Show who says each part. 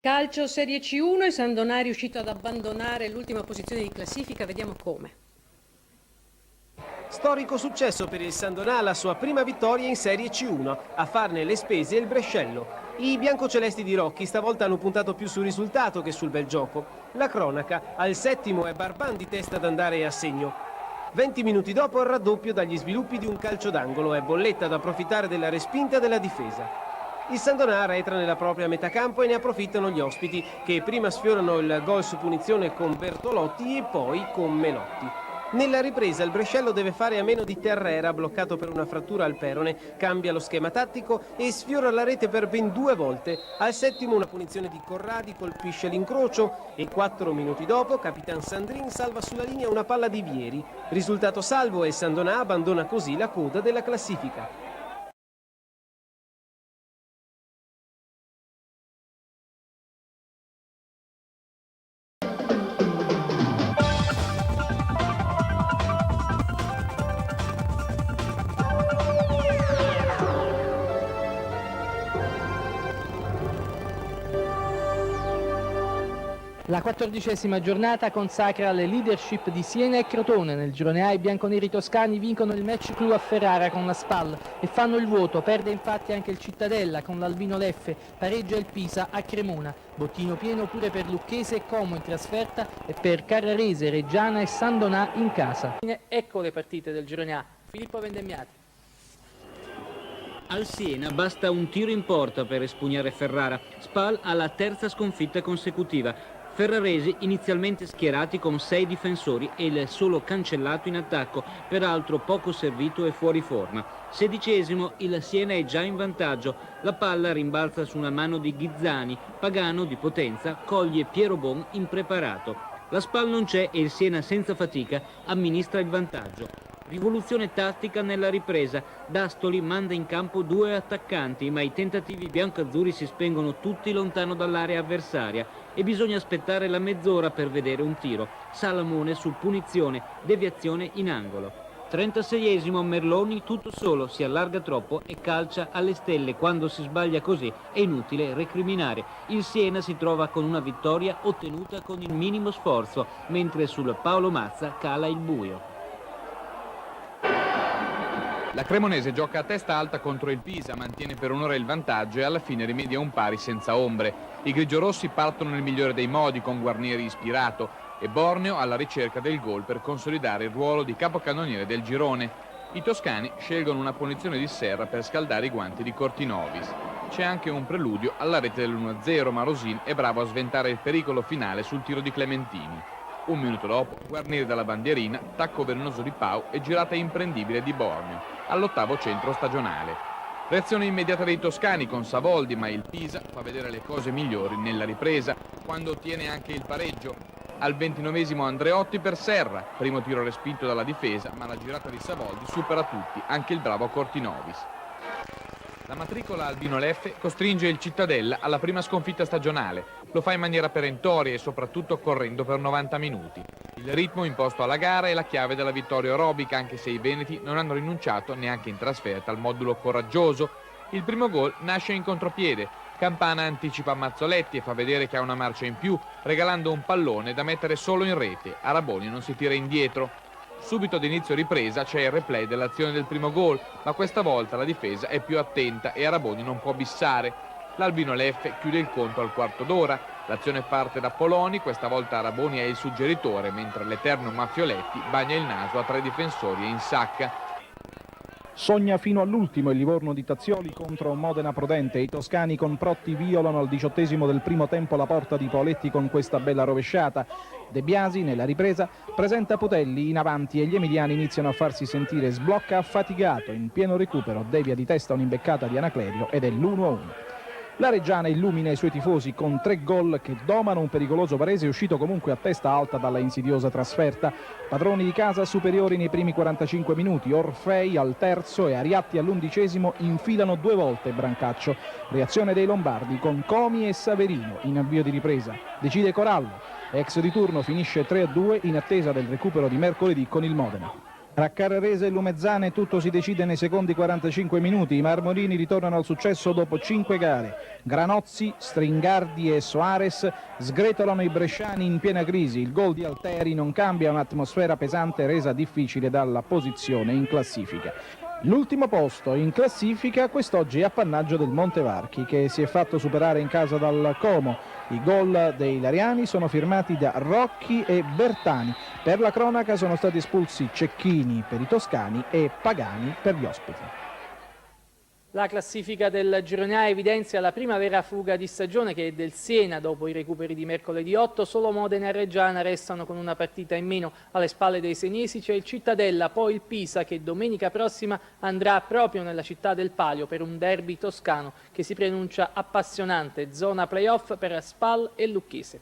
Speaker 1: Calcio Serie C1, il San Doná è riuscito ad abbandonare l'ultima posizione di classifica, vediamo come.
Speaker 2: Storico successo per il San Doná, la sua prima vittoria in Serie C1, a farne le spese il Brescello. I biancocelesti di Rocchi stavolta hanno puntato più sul risultato che sul bel gioco. La cronaca, al settimo è Barban di testa ad andare a segno. 20 minuti dopo il raddoppio dagli sviluppi di un calcio d'angolo, è Bolletta ad approfittare della respinta della difesa. Il San Doná retra nella propria metà campo e ne approfittano gli ospiti, che prima sfiorano il gol su punizione con Bertolotti e poi con Melotti. Nella ripresa il Brescello deve fare a meno di Terrera, bloccato per una frattura al perone, cambia lo schema tattico e sfiora la rete per ben 2 volte. Al settimo una punizione di Corradi colpisce l'incrocio e 4 minuti dopo Capitan Sandrin salva sulla linea una palla di Vieri. Risultato salvo e il San Doná abbandona così la coda della classifica.
Speaker 3: La 14ª giornata consacra le leadership di Siena e Crotone. Nel girone A i bianconeri toscani vincono il match clou a Ferrara con la SPAL e fanno il vuoto. Perde infatti anche il Cittadella con l'Albino Leffe, pareggia il Pisa a Cremona. Bottino pieno pure per Lucchese e Como in trasferta e per Carrarese, Reggiana e San Doná in casa. Ecco le partite del girone A. Filippo Vendemmiati.
Speaker 4: Al Siena basta un tiro in porta per espugnare Ferrara. SPAL ha la terza sconfitta consecutiva. Ferraresi inizialmente schierati con 6 difensori e il solo cancellato in attacco, peraltro poco servito e fuori forma. 16esimo, il Siena è già in vantaggio. La palla rimbalza su una mano di Ghizzani. Pagano, di potenza, coglie Piero Bon impreparato. La SPAL non c'è e il Siena senza fatica amministra il vantaggio. Rivoluzione tattica nella ripresa. D'Astoli manda in campo 2 attaccanti, ma i tentativi biancazzurri si spengono tutti lontano dall'area avversaria e bisogna aspettare la mezz'ora per vedere un tiro. Salamone su punizione, deviazione in angolo. 36esimo, Merloni tutto solo, si allarga troppo e calcia alle stelle. Quando si sbaglia così è inutile recriminare. Il Siena si trova con una vittoria ottenuta con il minimo sforzo, mentre sul Paolo Mazza cala il buio.
Speaker 5: La Cremonese gioca a testa alta contro il Pisa, mantiene per un'ora il vantaggio e alla fine rimedia un pari senza ombre. I grigiorossi partono nel migliore dei modi, con Guarnieri ispirato, e Borneo alla ricerca del gol per consolidare il ruolo di capocannoniere del girone. I toscani scelgono una punizione di Serra per scaldare i guanti di Cortinovis. C'è anche un preludio alla rete dell'1-0, ma Rosin è bravo a sventare il pericolo finale sul tiro di Clementini. Un minuto dopo, Guarnieri dalla bandierina, tacco velenoso di Pau e girata imprendibile di Borneo, all'ottavo centro stagionale. Reazione immediata dei toscani con Savoldi, ma il Pisa fa vedere le cose migliori nella ripresa, quando ottiene anche il pareggio. Al 29esimo Andreotti per Serra, primo tiro respinto dalla difesa, ma la girata di Savoldi supera tutti, anche il bravo Cortinovis. La matricola Albino Leffe costringe il Cittadella alla prima sconfitta stagionale. Lo fa in maniera perentoria e soprattutto correndo per 90 minuti. Il ritmo imposto alla gara è la chiave della vittoria aerobica, anche se i veneti non hanno rinunciato neanche in trasferta al modulo coraggioso. Il primo gol nasce in contropiede. Campana anticipa Mazzoletti e fa vedere che ha una marcia in più, regalando un pallone da mettere solo in rete. Araboni non si tira indietro. Subito ad inizio ripresa c'è il replay dell'azione del primo gol, ma questa volta la difesa è più attenta e Araboni non può bissare. L'Albino Leffe chiude il conto al quarto d'ora. L'azione parte da Poloni, questa volta Araboni è il suggeritore, mentre l'eterno Maffioletti bagna il naso a 3 difensori e insacca.
Speaker 6: Sogna fino all'ultimo il Livorno di Tazzioli contro Modena Prodente. I toscani con Protti violano al 18esimo del primo tempo la porta di Paoletti con questa bella rovesciata. De Biasi nella ripresa presenta Putelli in avanti e gli emiliani iniziano a farsi sentire. Sblocca affaticato, in pieno recupero devia di testa un'imbeccata di Anaclerio ed è l'1-1. La Reggiana illumina i suoi tifosi con 3 gol che domano un pericoloso Varese uscito comunque a testa alta dalla insidiosa trasferta. Padroni di casa superiori nei primi 45 minuti, Orfei al terzo e Ariatti all'11esimo infilano 2 volte Brancaccio. Reazione dei Lombardi con Comi e Saverino in avvio di ripresa. Decide Corallo, ex di turno finisce 3-2 in attesa del recupero di mercoledì con il Modena. Tra Carrarese e Lumezzane tutto si decide nei secondi 45 minuti. I marmorini ritornano al successo dopo 5 gare. Granozzi, Stringardi e Soares sgretolano i bresciani in piena crisi. Il gol di Alteri non cambia un'atmosfera pesante resa difficile dalla posizione in classifica. L'ultimo posto in classifica quest'oggi è appannaggio del Montevarchi, che si è fatto superare in casa dal Como. I gol dei Lariani sono firmati da Rocchi e Bertani. Per la cronaca sono stati espulsi Cecchini per i toscani e Pagani per gli ospiti.
Speaker 3: La classifica del Girone A evidenzia la prima vera fuga di stagione, che è del Siena. Dopo i recuperi di mercoledì 8, solo Modena e Reggiana restano con una partita in meno. Alle spalle dei senesi c'è il Cittadella, poi il Pisa, che domenica prossima andrà proprio nella città del Palio per un derby toscano che si preannuncia appassionante. Zona playoff per Spal e Lucchese.